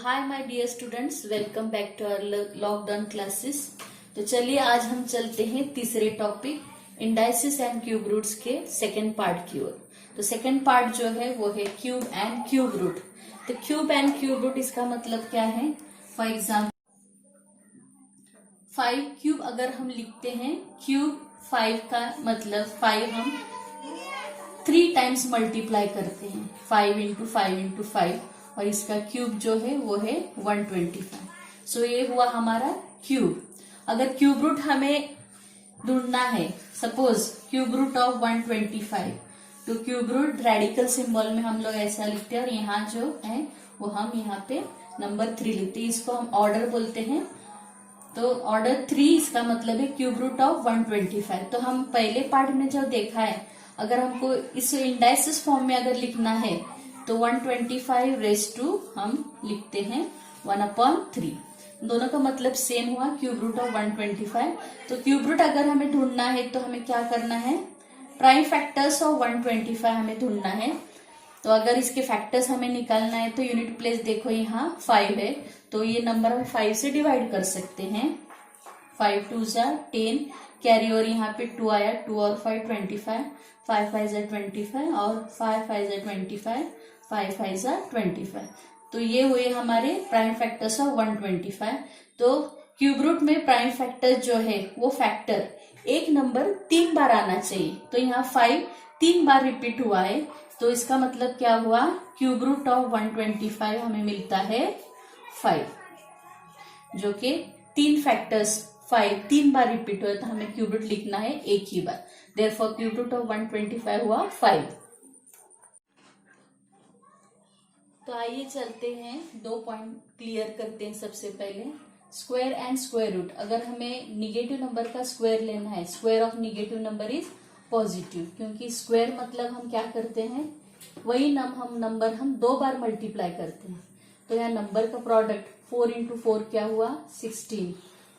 Hi my dear students, welcome back to our lockdown classes. तो चलिए आज हम चलते हैं तीसरे topic indices and cube roots के सेकेंड पार्ट की ओर। तो सेकेंड पार्ट जो है वो है क्यूब एंड क्यूब रूट। तो क्यूब एंड क्यूब रूट इसका मतलब क्या है? फॉर एग्जाम्पल 5 क्यूब अगर हम लिखते हैं, क्यूब 5 का मतलब 5 हम 3 टाइम्स मल्टीप्लाई करते हैं, 5 इंटू 5 इंटू 5, और इसका क्यूब जो है वो है 125। सो ये हुआ हमारा क्यूब। अगर क्यूब रूट हमें ढूंढना है, सपोज क्यूब रूट ऑफ 125, तो क्यूब रूट रेडिकल सिंबल में हम लोग ऐसा लिखते हैं, और यहाँ जो है वो हम यहाँ पे नंबर 3 लिखते हैं। इसको हम ऑर्डर बोलते हैं। तो ऑर्डर 3 इसका मतलब है क्यूब रूट ऑफ 125। तो हम पहले पार्ट में जो देखा है, अगर हमको इस इंडाइसिस फॉर्म में अगर लिखना है तो 125 रेस टू हम लिखते हैं 1/3। दोनों का मतलब सेम हुआ, क्यूब रूट ऑफ 125। तो क्यूब रूट अगर हमें ढूंढना है तो हमें क्या करना है? प्राइम फैक्टर्स ऑफ 125 हमें ढूंढना है। तो अगर इसके फैक्टर्स हमें निकालना है तो यूनिट प्लेस देखो यहाँ 5 है, तो ये नंबर हम 5 से डिवाइड कर सकते हैं। 5 2 जा 10, कैरी और यहाँ पे 2 आया, 2 और 5 25, 5 5 जा 25 और 5 5 जा 25, 5 5 जा 25। तो ये हुए हमारे प्राइम फैक्टर्स ऑफ 125। तो क्यूब रूट में प्राइम फैक्टर जो है वो फैक्टर एक नंबर 3 बार आना चाहिए। तो यहाँ 5 3 बार रिपीट हुआ है, तो इसका मतलब क्या हुआ? क्यूब रूट ऑफ 125 हमें मिलता है 5, जो कि 3 फैक्टर्स 5 3 बार रिपीट हुए, तो हमें क्यूब रूट लिखना है एक ही बार। देयरफॉर क्यूब रूट ऑफ 125 हुआ 5। तो आइए चलते हैं, 2 पॉइंट क्लियर करते हैं। सबसे पहले स्क्वायर एंड स्क्वायर रूट। अगर हमें निगेटिव नंबर का स्क्वायर लेना है, square of negative number is positive, क्योंकि स्क्वायर मतलब हम क्या करते हैं, वही नंबर हम 2 बार मल्टीप्लाई करते हैं। तो यहाँ नंबर का प्रोडक्ट 4 इंटू 4 क्या हुआ? 16,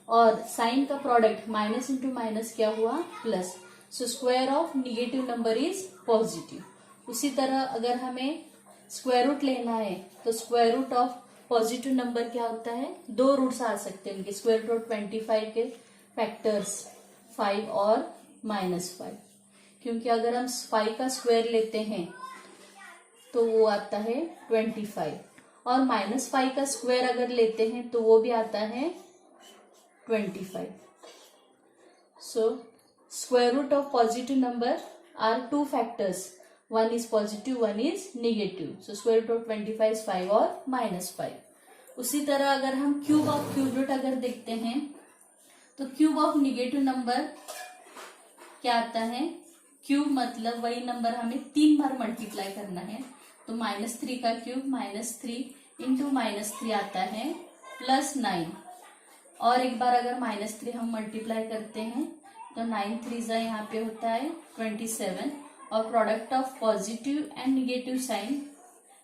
और साइन का प्रोडक्ट माइनस इंटू माइनस क्या हुआ? Plus. So square of negative number is positive. उसी तरह अगर हमें स्क्वायर रूट लेना है तो square root of positive number क्या होता है? 2 रूट्स आ सकते हैं उनके। स्क्वायर रूट ऑफ 25 के फैक्टर्स 5 और -5, क्योंकि अगर हम 5 का स्क्वायर लेते हैं तो वो आता है 25, और -5 का स्क्वायर अगर लेते हैं तो वो भी आता है 25। So square root of positive number are 2 factors, one is positive, one is negative. So square root of 25 is 5 और -5। उसी तरह अगर हम क्यूब ऑफ क्यूब रूट अगर देखते हैं तो क्यूब ऑफ निगेटिव नंबर क्या आता है? क्यूब मतलब वही नंबर हमें 3 बार मल्टीप्लाई करना है। तो -3 का क्यूब -3 इंटू -3 आता है +9, और एक बार अगर -3 हम मल्टीप्लाई करते हैं तो 9 3 जा यहाँ पे होता है 27, और product of positive and negative sign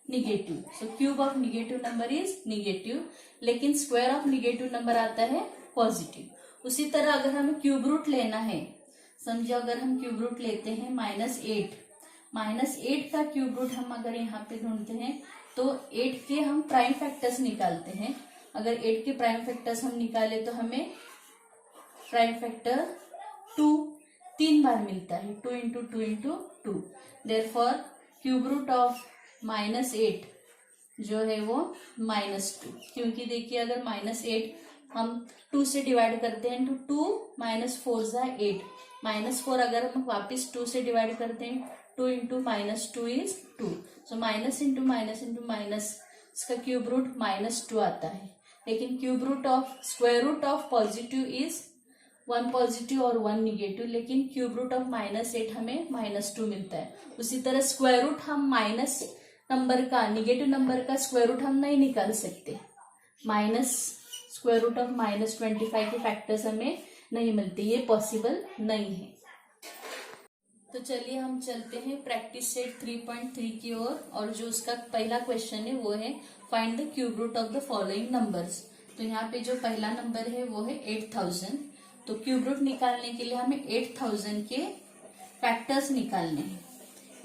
negative. So cube of negative number is negative, लेकिन स्क्वायर ऑफ निगेटिव नंबर आता है पॉजिटिव। उसी तरह अगर हमें क्यूब रूट लेना है, समझो अगर हम क्यूब रूट लेते हैं -8 का क्यूब रूट हम अगर यहाँ पे ढूंढते हैं तो 8 के हम प्राइम फैक्टर्स निकालते हैं। अगर 8 के प्राइम फैक्टर्स हम निकाले तो हमें प्राइम फैक्टर 2 3 बार मिलता है, 2 into 2 into 2। Therefore cube root of -8 जो है वो -2, क्योंकि देखिए अगर -8 हम 2 से डिवाइड करते हैं तो 2 -4 जा 8, -4 अगर हम वापिस 2 से डिवाइड करते हैं 2 into -2 is 2। So minus into minus into minus, इसका क्यूब रूट -2 आता है। लेकिन cube root of square root of positive is 1 positive और 1 निगेटिव, लेकिन क्यूब रूट ऑफ -8 हमें -2 मिलता है। उसी तरह स्क्वायर रूट हम माइनस नंबर का, निगेटिव नंबर का स्क्वायर रूट हम नहीं निकाल सकते। स्क्वायर रूट ऑफ -25 के फैक्टर्स हमें नहीं मिलते, ये पॉसिबल नहीं है। तो चलिए हम चलते हैं प्रैक्टिस सेट 3.3 की ओर, और जो उसका पहला क्वेश्चन है वो है find the cube root of the following numbers. तो यहाँ पे जो पहला नंबर है वो है 8000। तो क्यूब रूट निकालने के लिए हमें 8000 के फैक्टर्स निकालने हैं।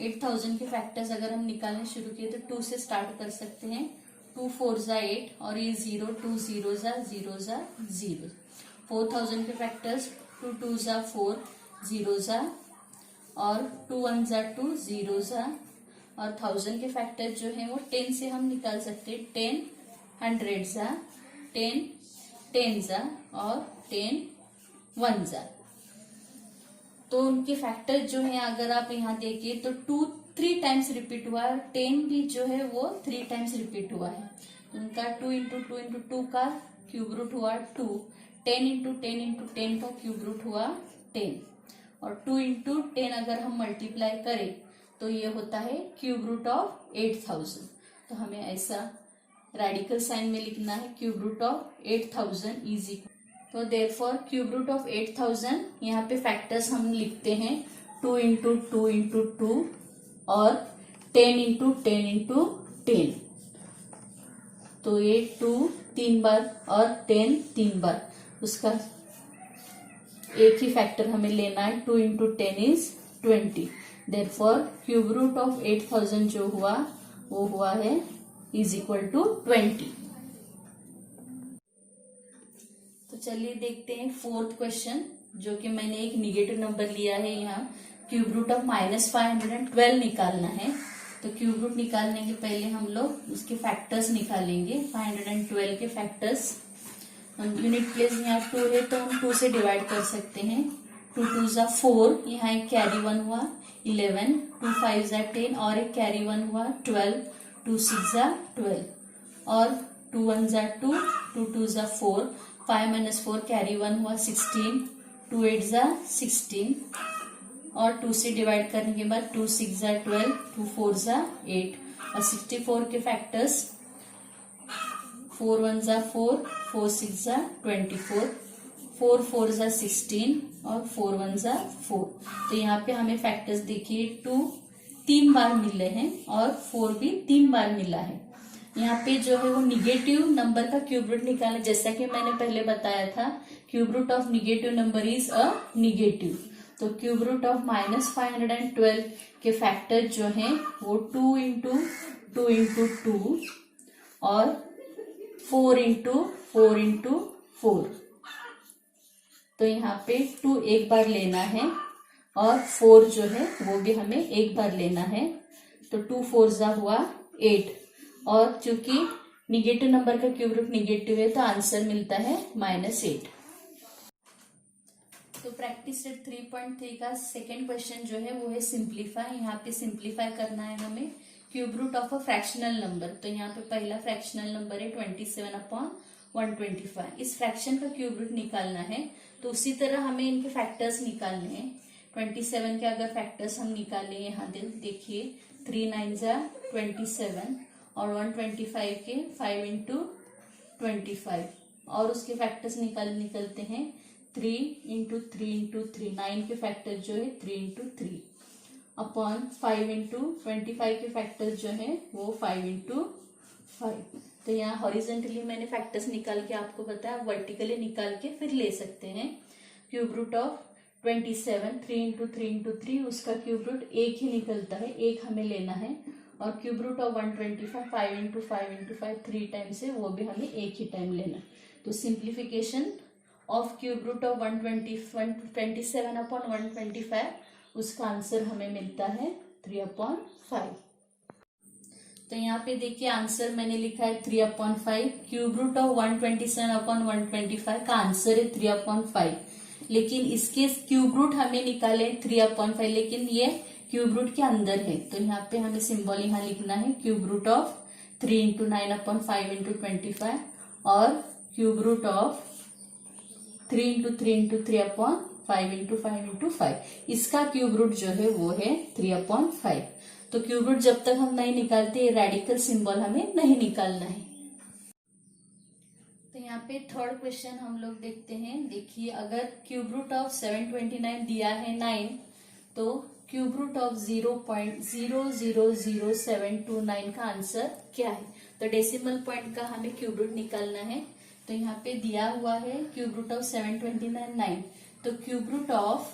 8000 के फैक्टर्स अगर हम निकालने शुरू किए तो 2 से स्टार्ट कर सकते हैं। 2 4 जा 8 और ये 0 2 0 जा 0 जा 0। 4000 के फैक्टर्स 2 2 जा 4 0 जा और 2 1 जा 2 0 जा और 1000 के फैक्टर जो है वो 10 से हम निकाल सकते हैं। 10 100 जा 10 10 जा और 10 1 जा। तो उनके फैक्टर जो है अगर आप यहाँ देखिए तो 2 3 टाइम्स रिपीट हुआ है, 10 भी जो है वो 3 टाइम्स रिपीट हुआ है। उनका 2 इंटू 2 इंटू 2 का क्यूब रूट हुआ 2, 10 इंटू 10 इंटू 10 का क्यूब रूट हुआ 10 और 2 इंटू 10 अगर हम मल्टीप्लाई करें तो ये होता है क्यूब रूट ऑफ 8000। तो हमें ऐसा रेडिकल साइन में लिखना है cube root of 8000 is equal. तो देयरफॉर क्यूब रूट ऑफ 8000 यहाँ पे फैक्टर्स हम लिखते हैं 2 इंटू 2 इंटू 2 और 10 इंटू 10 इंटू 10। तो ये 2 3 बार और 10 3 बार, उसका एक ही फैक्टर हमें लेना है। 2 into 10 is 20। Therefore cube root of 8000 जो हुआ वो हुआ है इज इक्वल टू 20। तो चलिए देखते हैं फोर्थ क्वेश्चन, जो कि मैंने एक निगेटिव नंबर लिया है। यहाँ क्यूब रूट ऑफ -512 निकालना है। तो क्यूब रूट निकालने के पहले हम लोग उसके फैक्टर्स निकालेंगे। 512 के फैक्टर्स, यूनिट प्लेस यहाँ 2 है तो हम 2 से डिवाइड कर सकते हैं। 2 2 जा 4, यहाँ एक कैरी 1 हुआ 11, 2 5 जा 10 और एक कैरी 1 हुआ 12, 2 6 जा 12 और 2 1 जा 2, 2 2 जा 4, 5 - 4 कैरी 1 हुआ 16, 2 8 जा 16 और 2 से डिवाइड करने के बाद 2 6 जा 12, 2 4 जा 8 और 64 के फैक्टर्स 4 1 जा 4, 4 6 जा 24, 4 4 जा 16 और 4 1 जा 4। तो यहाँ पे हमें फैक्टर्स देखिए 2 3 बार मिले हैं और 4 भी 3 बार मिला है। यहाँ पे जो है वो निगेटिव नंबर का क्यूब रूट निकालना, जैसा कि मैंने पहले बताया था cube root of negative number is a negative. तो क्यूब रूट ऑफ -512 के फैक्टर जो है वो 2 इंटू 2 इंटू 2 और 4 इंटू 4 इंटू 4। तो यहाँ पे 2 एक बार लेना है और 4 जो है वो भी हमें एक बार लेना है। तो 2 4 जा हुआ 8 और चूंकि निगेटिव नंबर का क्यूब रूट निगेटिव है तो आंसर मिलता है -8। तो प्रैक्टिस सेट 3.3 का सेकेंड क्वेश्चन जो है वो है सिंप्लीफाई। यहाँ पे सिंप्लीफाई करना है हमें cube root of a fractional number. तो यहाँ पे पहला फ्रैक्शनल नंबर है 27/125। इस फ्रैक्शन का क्यूब रूट निकालना है। तो उसी तरह हमें इनके फैक्टर्स निकालने हैं। 27 के अगर फैक्टर्स हम निकालें, यहाँ देखिए 3 9 जा 27 और 125 के 5 इंटू 25 और उसके फैक्टर्स निकलते हैं 3 इंटू 3 इंटू 3। 9 के फैक्टर जो है 3 इंटू 3 अपॉन 5 इंटू 25 के फैक्टर जो है वो 5 इंटू 5। तो यहाँ हॉरिजेंटली मैंने फैक्टर्स निकाल के आपको बताया, वर्टिकली निकाल के फिर ले सकते हैं। Cube root of 27 3 into 3 into 3, उसका क्यूब रूट एक ही निकलता है, एक हमें लेना है। और cube root of 125 5 into 5 into 5 3 times है, वो भी हमें एक ही टाइम लेना है। तो simplification of cube root of 127/125, उसका आंसर हमें मिलता है 3/5। तो यहाँ पे देखिए आंसर मैंने लिखा है 3/5। क्यूब रूट ऑफ 127/125 का आंसर है 3/5, लेकिन इसके क्यूब रूट हमें निकाले 3/5, लेकिन ये क्यूब रूट के अंदर है। तो यहाँ पे हमें सिंबल यहाँ लिखना है cube root of 3 into 9/5 into 25 और cube root of 3 into 3 into 3/5 into 5 into 5। इसका क्यूब रूट जो है वो है 3/5। तो क्यूब रूट जब तक हम नहीं निकालते रेडिकल सिंबल हमें नहीं निकालना है। तो यहाँ पे थर्ड क्वेश्चन हम लोग देखते हैं। देखिए अगर क्यूब रूट ऑफ 729 दिया है 9, तो क्यूब रूट ऑफ 0.000729 का आंसर क्या है। तो डेसिमल पॉइंट का हमें क्यूब रूट निकालना है। तो यहाँ पे दिया हुआ है क्यूब रूट ऑफ 729 9, तो क्यूब रूट ऑफ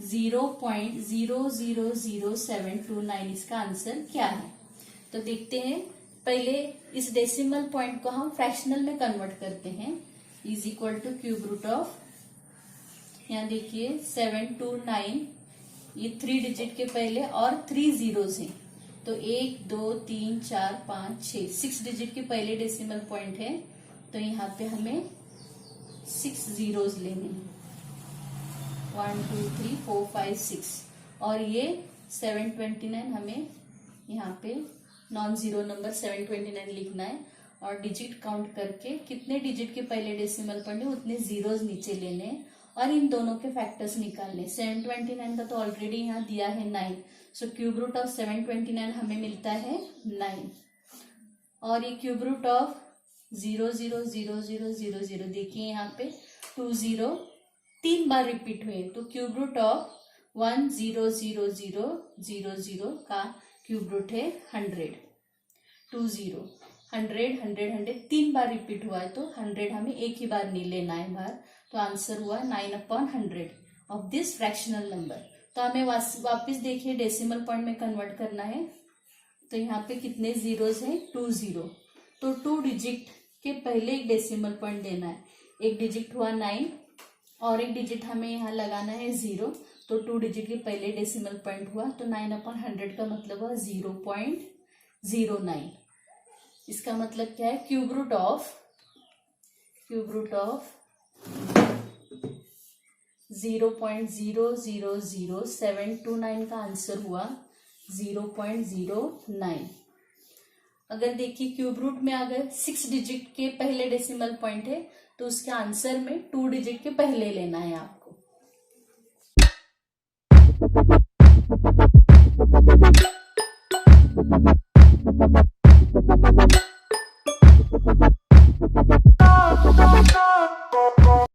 0.000729 इसका आंसर क्या है। तो देखते हैं पहले इस डेसिमल पॉइंट को हम फ्रैक्शनल में कन्वर्ट करते हैं। Is equal to cube root of, यहाँ देखिए 7 2 9, ये 3 डिजिट के पहले और 3 जीरोज हैं, तो 1 2 3 4 5 6, 6 डिजिट के पहले डेसिमल पॉइंट है, तो यहाँ पे हमें 6 जीरोज लेने हैं, 1 2 3 4 5 6, और ये 729 हमें यहाँ पे नॉन जीरो नंबर 729 लिखना है, और डिजिट काउंट करके कितने डिजिट के पहले डेसिमल पॉइंट है उतने जीरोज नीचे लेने हैं और इन दोनों के फैक्टर्स निकालने। 729 का तो ऑलरेडी यहाँ दिया है 9, सो क्यूब रूट ऑफ 729 हमें मिलता है 9, और ये क्यूब रूट ऑफ 0 0 0 0 0 0, देखिए यहाँ पे 2 0 3 बार रिपीट हुए, तो क्यूब रूट ऑफ 1 0 0 0 0 0 का क्यूब रूट है 100, 2 0 100 100 100 3 बार रिपीट हुआ है, तो 100 हमें एक ही बार नहीं लेना है बार, तो आंसर हुआ 9/100 ऑफ दिस फ्रैक्शनल नंबर। तो हमें वापस देखिए डेसिमल पॉइंट में कन्वर्ट करना है, तो यहाँ पे कितने जीरोज हैं, 2 0, तो 2 डिजिट के पहले एक डेसिमल पॉइंट देना है, एक डिजिट हुआ 9 और एक डिजिट हमें यहाँ लगाना है 0, तो 2 डिजिट के पहले डेसिमल पॉइंट हुआ, तो 9/100 का मतलब हुआ 0.09। इसका मतलब क्या है, क्यूब रूट ऑफ 0.000729 का आंसर हुआ 0.09। अगर देखिए क्यूब रूट में अगर 6 डिजिट के पहले डेसिमल पॉइंट है, तो उसके आंसर में 2 डिजिट के पहले लेना है आपको।